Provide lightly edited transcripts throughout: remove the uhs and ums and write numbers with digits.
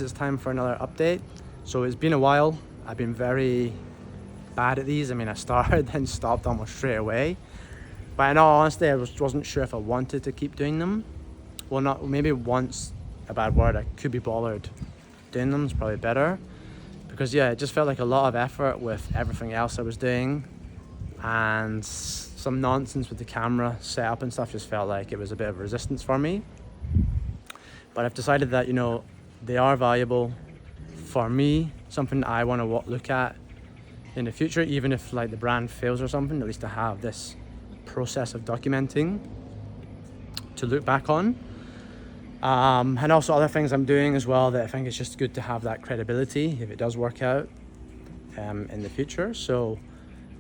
It's time for another update. So it's been a while. I've been very bad at these. I mean, I started then stopped almost straight away. But in all honesty, I wasn't sure if I wanted to keep doing them. Well, not maybe once, a bad word. I could be bothered doing them. It's probably better. Because yeah, it just felt like a lot of effort with everything else I was doing. And some nonsense with the camera setup and stuff just felt like it was a bit of resistance for me. But I've decided that, they are valuable for me, something I want to look at in the future, even if like the brand fails or something. At least I have this process of documenting to look back on, and also other things I'm doing as well that I think it's just good to have that credibility if it does work out in the future. So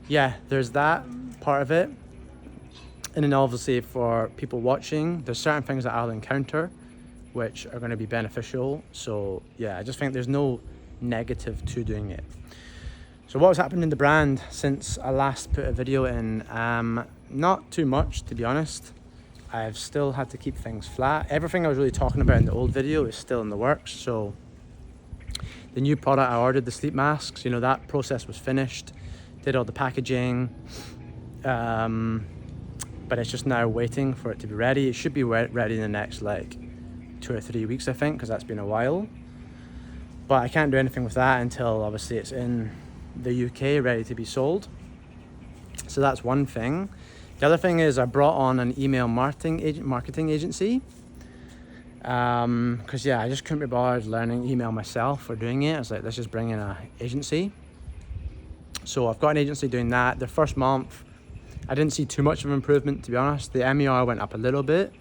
yeah, there's that part of it. And then obviously for people watching, there's certain things that I'll encounter which are going to be beneficial. So yeah, I just think there's no negative to doing it. So what has happened in the brand since I last put a video in? Not too much, to be honest. I've still had to keep things flat. Everything I was really talking about in the old video is still in the works. So the new product I ordered, the sleep masks, that process was finished, did all the packaging, but it's just now waiting for it to be ready. It should be ready in the next 2 or 3 weeks, I think, because that's been a while. But I can't do anything with that until obviously it's in the UK ready to be sold. So that's one thing. The other thing is I brought on an email marketing agency, because I just couldn't be bothered learning email myself or doing it. I was like, let's just bring in an agency. So I've got an agency doing that. The first month I didn't see too much of improvement, to be honest. The MER went up a little bit.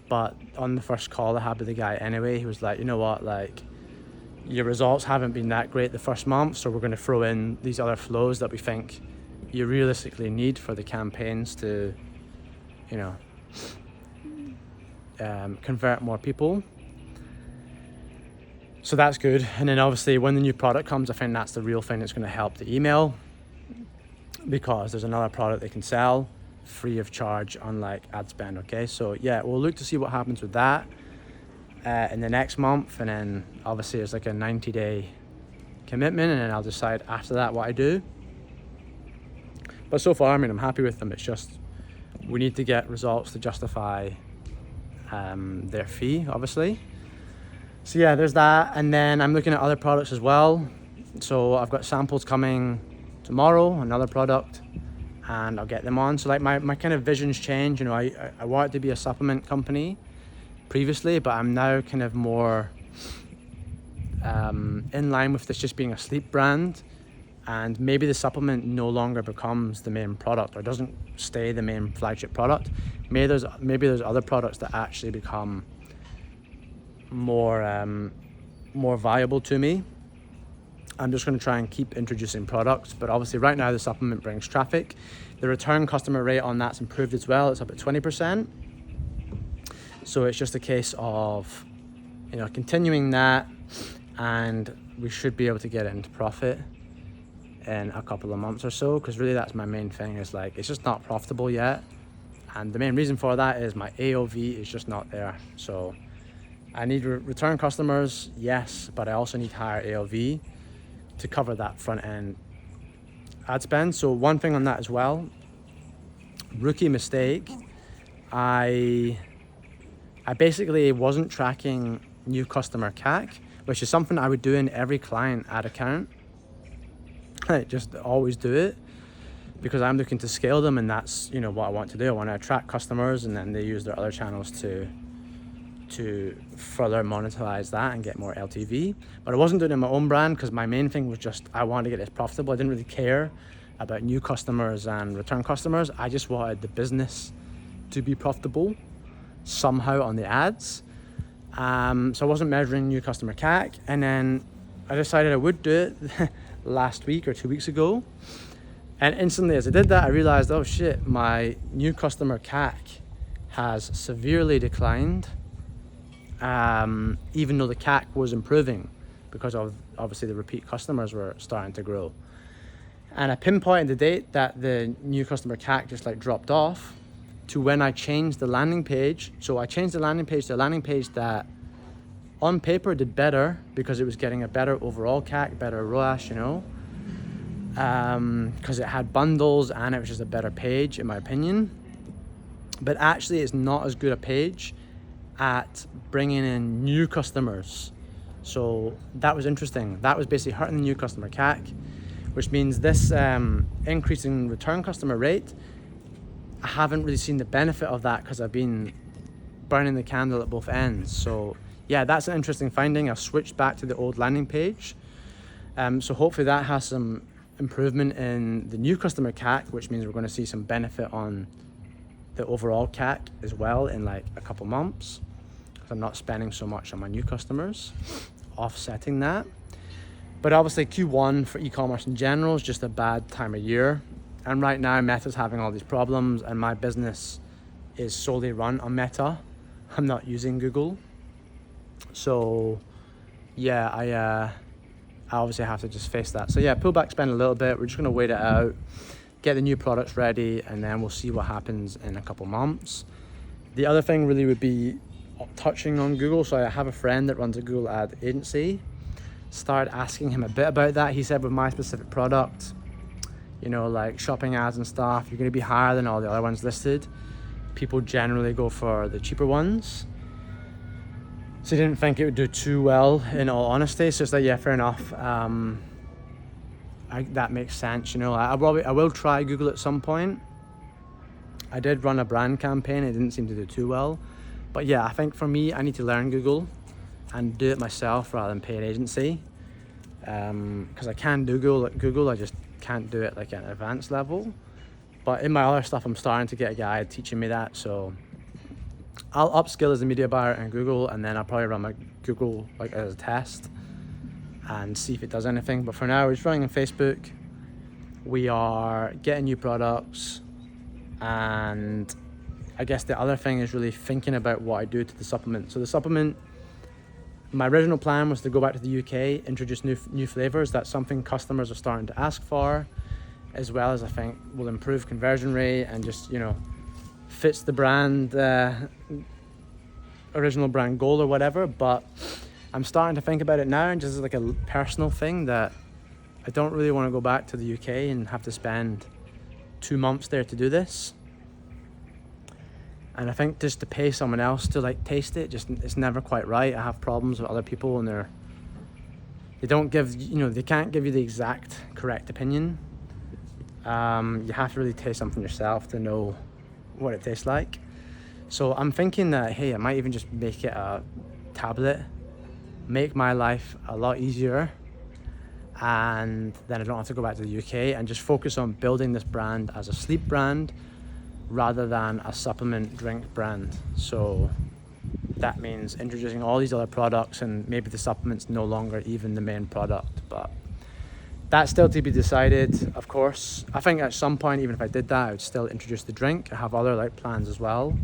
But on the first call I had with the guy anyway, he was like, you know what, your results haven't been that great the first month, so we're going to throw in these other flows that we think you realistically need for the campaigns to, convert more people. So that's good. And then obviously when the new product comes, I think that's the real thing that's going to help the email, because there's another product they can sell free of charge, unlike ad spend. Okay, so yeah, we'll look to see what happens with that in the next month, and then obviously it's like a 90-day commitment, and then I'll decide after that what I do. But so far, I'm happy with them. It's just we need to get results to justify their fee, obviously. So yeah, there's that. And then I'm looking at other products as well. So I've got samples coming tomorrow, another product, and I'll get them on. So my kind of vision's changed. I wanted to be a supplement company previously, but I'm now kind of more in line with this just being a sleep brand, and maybe the supplement no longer becomes the main product or doesn't stay the main flagship product. Maybe there's other products that actually become more valuable to me. I'm just going to try and keep introducing products, but obviously right now the supplement brings traffic. The return customer rate on that's improved as well. It's up at 20%. So it's just a case of, continuing that, and we should be able to get it into profit in a couple of months or so, because really that's my main thing, is it's just not profitable yet. And the main reason for that is my AOV is just not there. So I need return customers, yes, but I also need higher AOV to cover that front end ad spend. So one thing on that as well, rookie mistake, I basically wasn't tracking new customer CAC, which is something I would do in every client ad account. I just always do it because I'm looking to scale them, and that's what I want to do. I want to attract customers, and then they use their other channels to further monetize that and get more LTV. But I wasn't doing it in my own brand because my main thing was just I wanted to get this profitable. I didn't really care about new customers and return customers. I just wanted the business to be profitable somehow on the ads. So I wasn't measuring new customer CAC, and then I decided I would do it last week or 2 weeks ago. And instantly as I did that, I realized, oh shit, my new customer CAC has severely declined. Even though the CAC was improving, because of obviously the repeat customers were starting to grow. And I pinpointed the date that the new customer CAC just dropped off to when I changed the landing page. So I changed the landing page to a landing page that on paper did better because it was getting a better overall CAC, better ROAS, you know, because it had bundles and it was just a better page in my opinion. But actually it's not as good a page at bringing in new customers. So that was interesting. That was basically hurting the new customer CAC, which means this increase in return customer rate, I haven't really seen the benefit of that because I've been burning the candle at both ends. So yeah, that's an interesting finding. I've switched back to the old landing page. So hopefully that has some improvement in the new customer CAC, which means we're going to see some benefit on the overall CAC as well in like a couple months. Because I'm not spending so much on my new customers, offsetting that. But obviously Q1 for e-commerce in general is just a bad time of year. And right now Meta's having all these problems and my business is solely run on Meta. I'm not using Google. So yeah, I obviously have to just face that. So yeah, pull back spend a little bit. We're just gonna wait it out, get the new products ready, and then we'll see what happens in a couple months. The other thing really would be touching on Google. So I have a friend that runs a Google ad agency. Started asking him a bit about that. He said with my specific product, you know, like shopping ads and stuff, you're gonna be higher than all the other ones listed. People generally go for the cheaper ones. So he didn't think it would do too well, in all honesty. So it's like, yeah, fair enough. That makes sense, you know. I will try Google at some point. I did run a brand campaign. It didn't seem to do too well. But yeah, I think for me, I need to learn Google and do it myself rather than pay an agency. Because I can do Google, I just can't do it like at an advanced level. But in my other stuff, I'm starting to get a guy teaching me that. So I'll upskill as a media buyer in Google, and then I'll probably run my Google like as a test and see if it does anything. But for now, we're just running on Facebook. We are getting new products, and I guess the other thing is really thinking about what I do to the supplement. So the supplement, my original plan was to go back to the UK, introduce new flavors. That's something customers are starting to ask for, as well as I think will improve conversion rate and just, you know, fits the brand, original brand goal or whatever. But I'm starting to think about it now, and just as like a personal thing, that I don't really want to go back to the UK and have to spend 2 months there to do this. And I think just to pay someone else to like taste it, just it's never quite right. I have problems with other people, and they don't give, you know, they can't give you the exact correct opinion. You have to really taste something yourself to know what it tastes like. So I'm thinking that, hey, I might even just make it a tablet, make my life a lot easier, and then I don't have to go back to the UK, and just focus on building this brand as a sleep brand rather than a supplement drink brand. So that means introducing all these other products, and maybe the supplement's no longer even the main product, but that's still to be decided, of course. I think at some point, even if I did that, I would still introduce the drink. I have other like plans as well,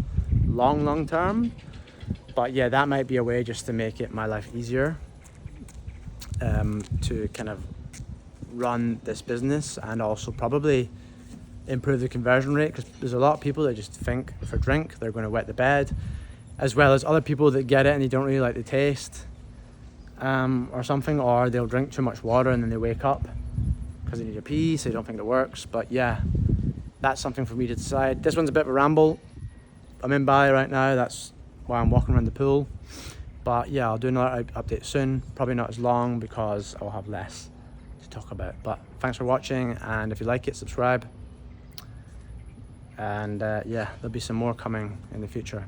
long term. But yeah, that might be a way just to make it my life easier, to kind of run this business, and also probably improve the conversion rate, because there's a lot of people that just think for drink they're going to wet the bed, as well as other people that get it and they don't really like the taste, or something, or they'll drink too much water and then they wake up because they need a pee, so they don't think it works. But yeah, that's something for me to decide. This one's a bit of a ramble. I'm in Bali right now, that's why I'm walking around the pool. But yeah, I'll do another update soon, probably not as long because I'll have less to talk about. But thanks for watching, and if you like it, subscribe. And yeah, there'll be some more coming in the future.